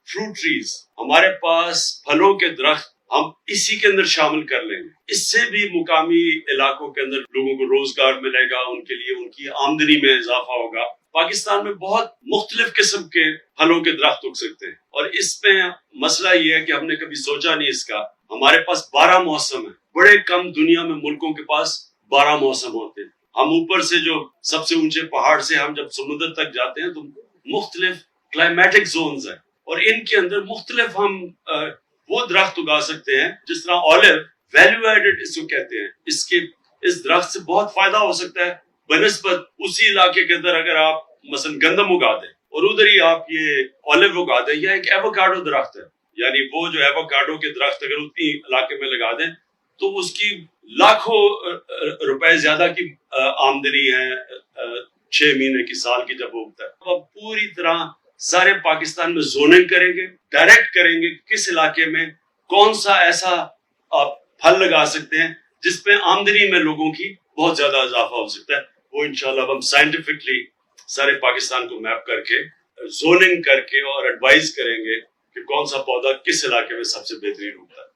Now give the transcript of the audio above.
Fruit trees, हमारे पास फलों के दरख्त हम इसी के अंदर शामिल कर लेंगे। इससे भी मुकामी इलाकों के अंदर लोगों को रोजगार मिलेगा, उनके लिए उनकी आमदनी में इजाफा होगा। पाकिस्तान में बहुत मुख्तलिफ किस्म के फलों के दरख्त उग सकते हैं और इसमें मसला ये है कि हमने कभी सोचा नहीं इसका। हमारे पास 12 मौसम है, बड़े कम दुनिया में मुल्कों के पास 12 मौसम होते हैं। हम ऊपर से जो सबसे ऊंचे पहाड़ से हम जब समुद्र तक जाते हैं तो मुख्तलिफ क्लाइमेटिक जोन्स है और इनके अंदर मुख्तलिफ हम वो दरख्त उगा सकते हैं। जिस तरह ऑलिव, वैल्यू एडेड इसको कहते हैं, इसके इस दरख्त से बहुत फायदा हो सकता है बनिस्बत उसी इलाके के अंदर अगर आप मसलन गंदम उगा दें और उधर ही आप ये ऑलिव उगा दें, या एक एवोकाडो दरख्त है, यानी वो जो एवोकाडो के दरख्त अगर उतनी इलाके में लगा दें तो उसकी लाखों रुपए ज्यादा की आमदनी है 6 महीने की, साल की जब उगता है। तो अब पूरी तरह सारे पाकिस्तान में जोनिंग करेंगे, डायरेक्ट करेंगे किस इलाके में कौन सा ऐसा आप फल लगा सकते हैं जिसपे आमदनी में लोगों की बहुत ज्यादा इजाफा हो सकता है। वो इंशाल्लाह हम साइंटिफिकली सारे पाकिस्तान को मैप करके जोनिंग करके और एडवाइस करेंगे कि कौन सा पौधा किस इलाके में सबसे बेहतरीन होता है।